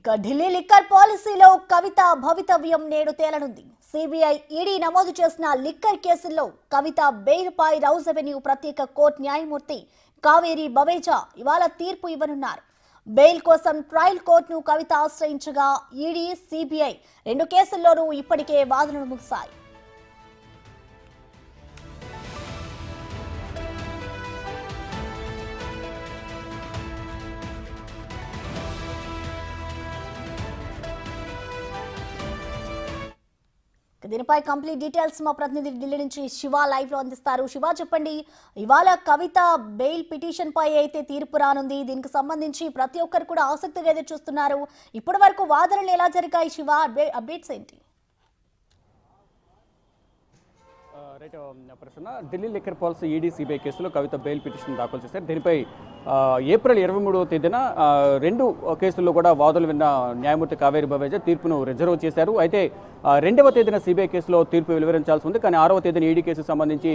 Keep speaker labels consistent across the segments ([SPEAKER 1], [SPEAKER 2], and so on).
[SPEAKER 1] ఇక ఢిల్లీ లిక్కర్ పాలసీలో కవిత భవితవ్యం నేడు తేలనుంది. సిబిఐ ఈడీ నమోదు చేసిన లిక్కర్ కేసుల్లో కవిత బెయిల్పై రౌజ్ అవెన్యూ ప్రత్యేక కోర్టు న్యాయమూర్తి కావేరి బవేజా ఇవాళ తీర్పు ఇవ్వనున్నారు. బెయిల్ కోసం ట్రయల్ కోర్టును కవిత ఆశ్రయించగా ఈడీ, సిబిఐ రెండు కేసుల్లోనూ ఇప్పటికే వాదనలు ముగిశాయి. దీనిపై కంప్లీట్ డీటెయిల్స్ మా ప్రతినిధి ఢిల్లీ నుంచి శివ లైవ్ లో అందిస్తారు. శివ, చెప్పండి, ఇవాళ కవిత బెయిల్ పిటిషన్ పై అయితే తీర్పు రానుంది. దీనికి సంబంధించి ప్రతి ఒక్కరు కూడా ఆసక్తిగా ఎదురు చూస్తున్నారు. ఇప్పటి వరకు వాదనలు ఎలా జరిగాయి? శివ, అప్డేట్స్ ఏంటి?
[SPEAKER 2] Right Prasanna, Delhi liquor policy ED, CBI కేసులో కవిత బెయిల్ పిటిషన్ దాఖలు చేశారు. దీనిపై ఏప్రిల్ 23వ తేదీన రెండు కేసుల్లో కూడా వాదనలు విన్న న్యాయమూర్తి కావేరి బవేజా తీర్పును రిజర్వ్ చేశారు. అయితే 2వ తేదీన సిబిఐ కేసులో తీర్పు వెలువరించాల్సి ఉంది. కానీ 6వ తేదీన ఈడీ కేసుకు సంబంధించి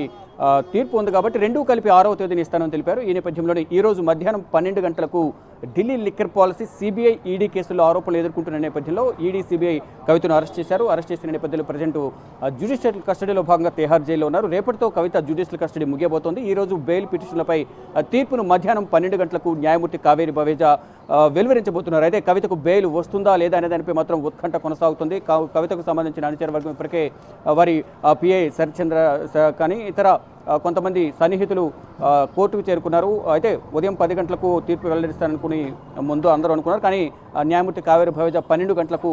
[SPEAKER 2] తీర్పు ఉంది కాబట్టి రెండూ కలిపి 6వ తేదీని ఇస్తానని తెలిపారు. ఈ నేపథ్యంలోనే ఈ రోజు మధ్యాహ్నం 12 గంటలకు Delhi liquor policy, CBI, ED కేసుల్లో ఆరోపణలు ఎదుర్కొంటున్న నేపథ్యంలో ఈడీ, సిబిఐ కవితను అరెస్ట్ చేశారు. అరెస్ట్ చేసిన నేపథ్యంలో ప్రజెంట్ జ్యుడిషియల్ కస్టడీలో భాగంగా తిహార్ జైల్లో ఉన్నారు. రేపటితో కవిత జ్యుడిషియల్ కస్టడీ ముగియబోతోంది. ఈ రోజు బెయిల్ పిటిషన్లపై తీర్పును మధ్యాహ్నం 12 గంటలకు న్యాయమూర్తి కావేరి బవేజా వెలువరించబోతున్నారు. అయితే కవితకు బెయిల్ వస్తుందా లేదా అనే దానిపై మాత్రం ఉత్కంఠ కొనసాగుతుంది. కవితకు సంబంధించిన అనుచర వర్గం ఇప్పటికే వారి పిఐ శరత్చంద్ర కానీ ఇతర కొంతమంది సన్నిహితులు కోర్టుకు చేరుకున్నారు. అయితే ఉదయం 10 గంటలకు తీర్పు వెల్లడిస్తారనుకుని ముందు అందరూ అనుకున్నారు. కానీ న్యాయమూర్తి కావేరి బవేజా 12 గంటలకు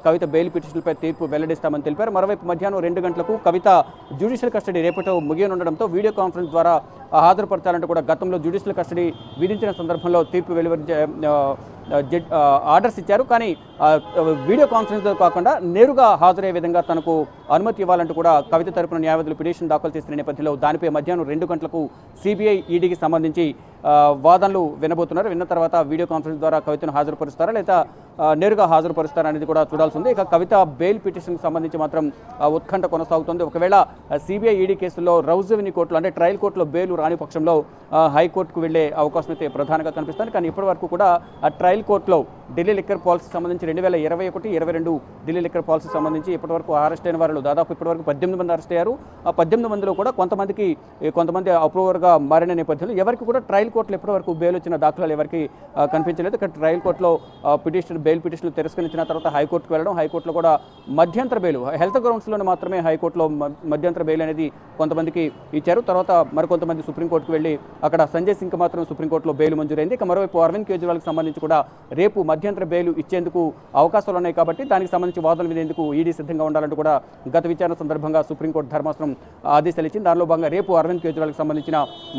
[SPEAKER 2] కవిత బెయిల్ పిటిషన్లపై తీర్పు వెల్లడిస్తామని తెలిపారు. మరోవైపు మధ్యాహ్నం 2 గంటలకు కవిత జ్యుడిషియల్ కస్టడీ రేపటితో ముగియనుండడంతో వీడియో కాన్ఫరెన్స్ ద్వారా హాజరుపరచాలంటూ కూడా గతంలో జ్యుడిషియల్ కస్టడీ విధించిన సందర్భంలో తీర్పు వెలువరించే ఆర్డర్స్ ఇచ్చారు. కానీ వీడియో కాన్ఫరెన్స్ కాకుండా నేరుగా హాజరయ్యే విధంగా తనకు అనుమతి ఇవ్వాలంటూ కూడా కవిత తరపున న్యాయవాదులు పిటిషన్ దాఖలు చేసిన నేపథ్యంలో దానిపై మధ్యాహ్నం 2 గంటలకు సిబిఐ, ఈడీకి సంబంధించి వాదనలు వినబోతున్నారు. విన్న తర్వాత వీడియో కాన్ఫరెన్స్ ద్వారా కవితను హాజరుపరుస్తారా లేదా నేరుగా హాజరుపరుస్తారా అనేది కూడా చూడాల్సి ఉంది. ఇక కవిత బెయిల్ పిటిషన్కి సంబంధించి మాత్రం ఉత్కంఠ కొనసాగుతుంది. ఒకవేళ సిబిఐ, ఈడీ కేసుల్లో రౌజ్ అవెన్యూ కోర్టులో అంటే ట్రయల్ కోర్టులో బెయిల్ రాని పక్షంలో హైకోర్టుకు వెళ్లే అవకాశం అయితే ప్రధానంగా కనిపిస్తుంది. కానీ ఇప్పటి వరకు కూడా ఆ ట్రయల్ కోర్టులో ఢిల్లీ లిక్కర్ పాలసీ సంబంధించి 2021, 22 ఢిల్లీ లిక్కర్ పాలసీ సంబంధించి ఇప్పటివరకు అరెస్ట్ అయిన వారు దాదాపు ఇప్పటివరకు 18 మంది అరెస్ట్ అయ్యారు. ఆ 18 మందిలో కూడా కొంతమంది అప్రూవర్గా మారిన నేపథ్యంలో ఎవరికి కూడా ట్రయల్ కోర్టులో ఇప్పటివరకు బెయిల్ వచ్చిన దాఖలాలు ఎవరికి కనిపించలేదు. ఇక్కడ ట్రయల్ కోర్టులో బెయిల్ పిటిషన్లు తిరస్కరించిన తర్వాత హైకోర్టుకు వెళ్ళడం, హైకోర్టులో కూడా మధ్యంతర బెయిల్ హెల్త్ గ్రౌండ్స్లోనే మాత్రమే హైకోర్టులో మధ్యంతర బెయిల్ అనేది కొంతమందికి ఇచ్చారు. తర్వాత మరికొంతమంది సుప్రీంకోర్టుకు వెళ్ళి అక్కడ సంజయ్ సింగ్కి మాత్రం సుప్రీంకోర్టులో బెయిల్ మంజూరైంది. ఇక మరోవైపు అరవింద్ కేజ్రీవాల్కి సంబంధించి కూడా రేపు మధ్యంతర బెయిల్ ఇచ్చేందుకు అవకాశాలు ఉన్నాయి కాబట్టి దానికి సంబంధించి వాదనలు వినేందుకు ఈడీ సిద్ధంగా ఉండాలంటూ కూడా గత విచారణ సందర్భంగా సుప్రీంకోర్టు ధర్మాసనం ఆదేశాలు ఇచ్చింది. దానిలో భాగంగా రేపు అరవింద్ కేజ్రీవాల్కి సంబంధించిన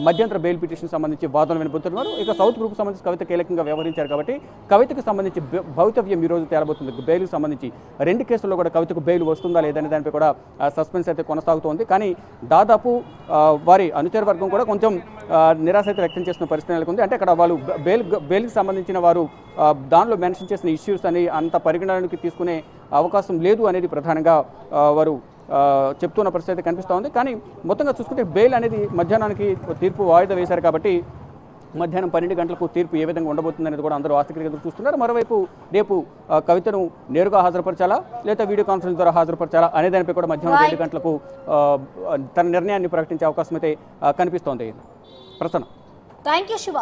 [SPEAKER 2] మధ్యంతర బెయిల్ పిటిషన్ సంబంధించి వాదనలు వినబోతున్నారు. ఇక సౌత్ గ్రూప్ సంబంధించి కవిత కీలకంగా వ్యవహరించారు కాబట్టి కవితకు సంబంధించి భవితవ్యం ఈ రోజు తేలబోతుంది. బెయిల్కి సంబంధించి 2 కేసుల్లో కూడా కవితకు బెయిల్ వస్తుందా లేదనే దానిపై కూడా సస్పెన్స్ అయితే కొనసాగుతోంది. కానీ దాదాపు వారి అనుచర వర్గం కూడా కొంచెం నిరాశ అయితే వ్యక్తం చేస్తున్న పరిస్థితి నెలకొంది. అంటే అక్కడ వాళ్ళు బెయిల్కి సంబంధించిన వారు దానిలో మెన్షన్ చేసిన ఇష్యూస్ అని అంత పరిగణనలోకి తీసుకునే అవకాశం లేదు అనేది ప్రధానంగా వారు చెప్తున్న పరిస్థితి కనిపిస్తూ ఉంది. కానీ మొత్తంగా చూసుకుంటే బెయిల్ అనేది మధ్యాహ్నానికి తీర్పు వాయిదా వేశారు కాబట్టి మధ్యాహ్నం 12 గంటలకు తీర్పు ఏ విధంగా ఉండబోతుంది అనేది కూడా అందరూ ఆసక్తిగా ఎదురు చూస్తున్నారు. మరోవైపు రేపు కవితను నేరుగా హాజరుపరచాలా లేదా వీడియో కాన్ఫరెన్స్ ద్వారా హాజరుపరచాలా అనే దానిపై కూడా మధ్యాహ్నం 2 గంటలకు తన నిర్ణయాన్ని ప్రకటించే అవకాశం అయితే కనిపిస్తోంది. ప్రసన్న.
[SPEAKER 1] Thank you Shiva.